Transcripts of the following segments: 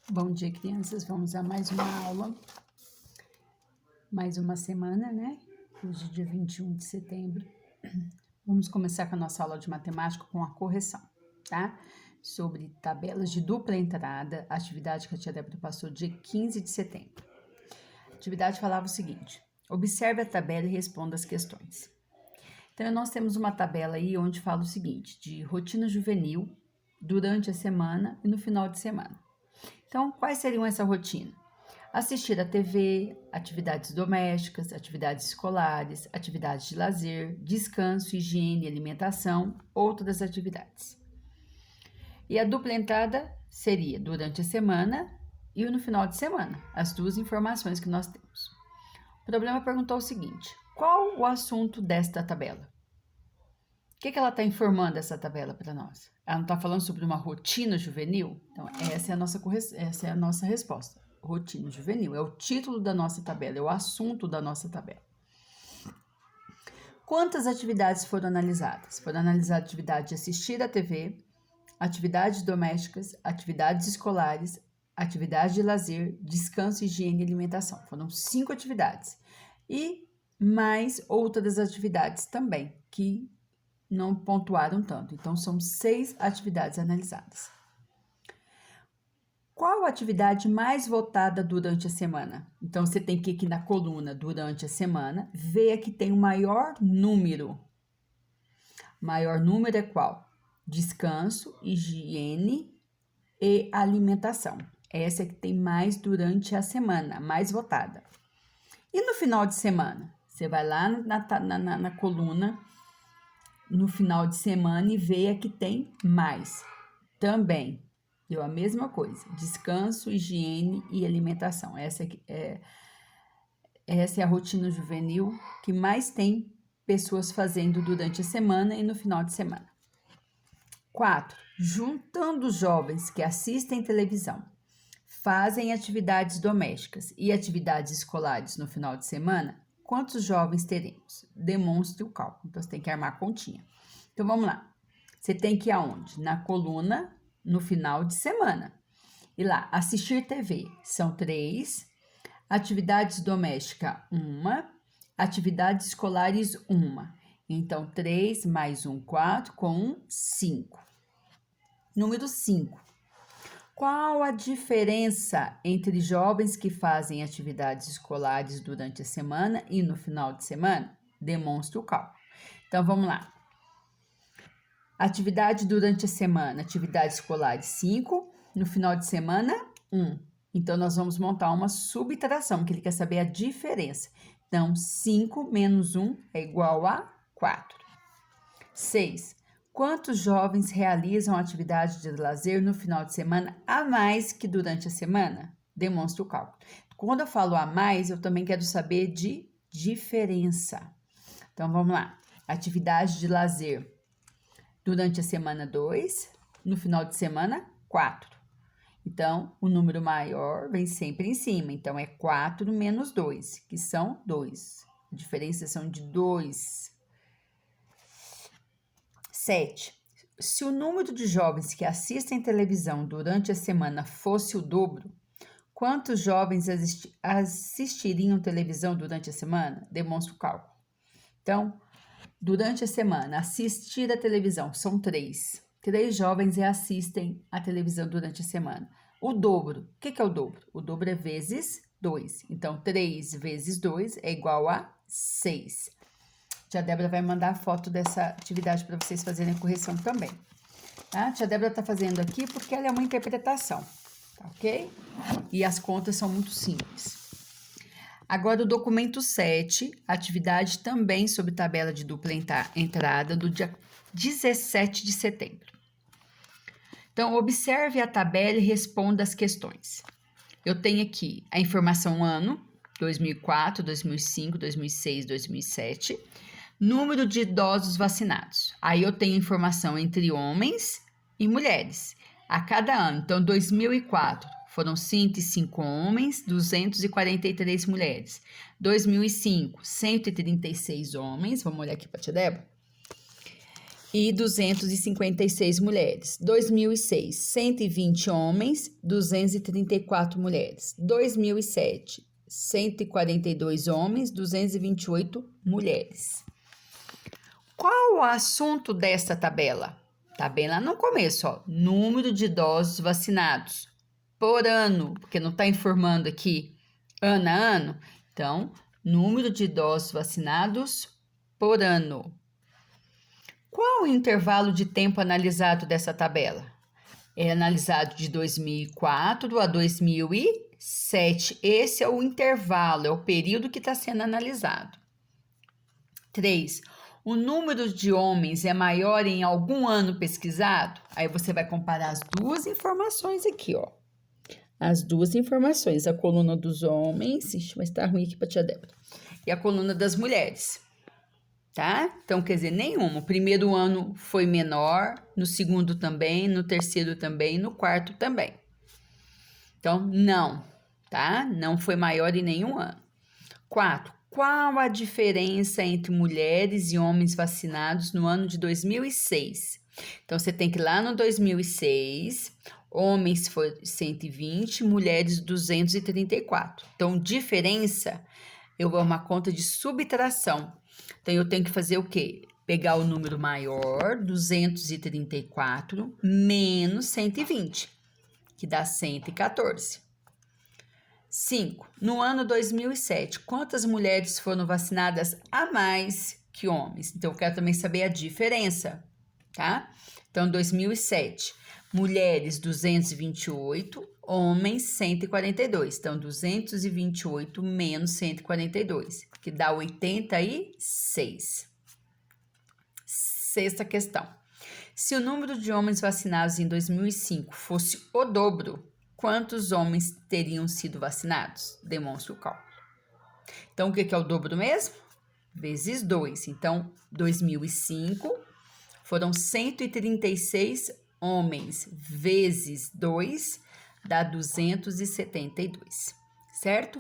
Bom dia, crianças. Vamos a mais uma aula, mais uma semana, né? Hoje, dia 21 de setembro. Vamos começar com a nossa aula de matemática com a correção, tá? Sobre tabelas de dupla entrada, atividade que a tia Débora passou dia 15 de setembro. A atividade falava o seguinte: observe a tabela e responda as questões. Então, nós temos uma tabela aí onde fala o seguinte, de rotina juvenil, durante a semana e no final de semana. Então, quais seriam essa rotina? Assistir à TV, atividades domésticas, atividades escolares, atividades de lazer, descanso, higiene e alimentação, outras atividades. E a dupla entrada seria durante a semana e no final de semana, as duas informações que nós temos. O problema perguntou o seguinte: qual o assunto desta tabela? O que ela está informando essa tabela para nós? Ela não está falando sobre uma rotina juvenil? Então, essa é a nossa resposta. Rotina juvenil é o título da nossa tabela, é o assunto da nossa tabela. Quantas atividades foram analisadas? Foram analisadas atividade de assistir à TV, atividades domésticas, atividades escolares, atividade de lazer, descanso, higiene e alimentação. Foram 5 atividades. E mais outras atividades também, que não pontuaram tanto. Então, são 6 atividades analisadas. Qual a atividade mais votada durante a semana? Então, você tem que ir aqui na coluna durante a semana, ver a que tem o maior número. Maior número é qual? Descanso, higiene e alimentação. Essa é que tem mais durante a semana, mais votada. E no final de semana? Você vai lá na coluna no final de semana e vê a que tem mais. Também deu a mesma coisa. Descanso, higiene e alimentação. Essa é a rotina juvenil que mais tem pessoas fazendo durante a semana e no final de semana. 4. Juntando os jovens que assistem televisão, fazem atividades domésticas e atividades escolares no final de semana, quantos jovens teremos? Demonstre o cálculo. Então, você tem que armar a continha. Então, vamos lá. Você tem que ir aonde? Na coluna, no final de semana. E lá, assistir TV são 3. Atividades domésticas, 1. Atividades escolares, 1. Então, 3 mais 1, 4, com 1, 5. Número 5. Qual a diferença entre jovens que fazem atividades escolares durante a semana e no final de semana? Demonstre o cálculo. Então, vamos lá. Atividade durante a semana, atividade escolar 5, no final de semana 1. Então, nós vamos montar uma subtração, que ele quer saber a diferença. Então, 5 menos 1 é igual a 4. 6. Quantos jovens realizam atividade de lazer no final de semana a mais que durante a semana? Demonstre o cálculo. Quando eu falo a mais, eu também quero saber de diferença. Então, vamos lá. Atividade de lazer. Durante a semana, 2. No final de semana, 4. Então, o número maior vem sempre em cima. Então, é 4 menos 2, que são 2. A diferença são de 2. 7. Se o número de jovens que assistem televisão durante a semana fosse o dobro, quantos jovens assistiriam televisão durante a semana? Demonstra o cálculo. Então, durante a semana, assistir a televisão são 3. 3 jovens assistem a televisão durante a semana. O dobro, o que é o dobro? O dobro é vezes 2. Então, 3 vezes 2 é igual a 6. Tia Débora vai mandar a foto dessa atividade para vocês fazerem a correção também. Tá? A tia Débora está fazendo aqui porque ela é uma interpretação, tá ok? E as contas são muito simples. Agora, o documento 7, atividade também sobre tabela de dupla entrada do dia 17 de setembro. Então, observe a tabela e responda as questões. Eu tenho aqui a informação ano, 2004, 2005, 2006, 2007. Número de idosos vacinados. Aí eu tenho informação entre homens e mulheres. A cada ano, então, 2004 foram 105 homens, 243 mulheres. 2005, 136 homens. Vamos olhar aqui para a tia Débora. e 256 mulheres. 2006, 120 homens, 234 mulheres. 2007, 142 homens, 228 mulheres. Qual o assunto desta tabela? Tá bem lá no começo, ó. Número de idosos vacinados por ano, porque não está informando aqui ano a ano. Então, número de idosos vacinados por ano. Qual o intervalo de tempo analisado dessa tabela? É analisado de 2004 a 2007. Esse é o intervalo, é o período que está sendo analisado. 3. O número de homens é maior em algum ano pesquisado? Aí você vai comparar as duas informações aqui, ó. As duas informações, a coluna dos homens, mas tá ruim aqui para tia Débora, e a coluna das mulheres. Tá? Então, quer dizer, nenhuma. O primeiro ano foi menor, no segundo também, no terceiro também, no quarto também. Então, não, tá? Não foi maior em nenhum ano. 4. Qual a diferença entre mulheres e homens vacinados no ano de 2006? Então, você tem que ir lá no 2006, homens foi 120, mulheres 234. Então, diferença, eu vou uma conta de subtração. Então, eu tenho que fazer o quê? Pegar o número maior, 234, menos 120, que dá 114. 5. No ano 2007, quantas mulheres foram vacinadas a mais que homens? Então, eu quero também saber a diferença, tá? Então, 2007, mulheres 228, homens 142. Então, 228 menos 142, que dá 86. Sexta questão. Se o número de homens vacinados em 2005 fosse o dobro, quantos homens teriam sido vacinados? Demonstre o cálculo. Então, o que é o dobro mesmo? Vezes 2. Então, 2005 foram 136 homens, vezes 2, dá 272, certo?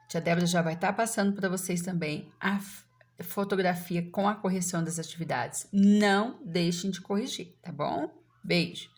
Tia Débora já vai estar passando para vocês também a fotografia com a correção das atividades. Não deixem de corrigir, tá bom? Beijo!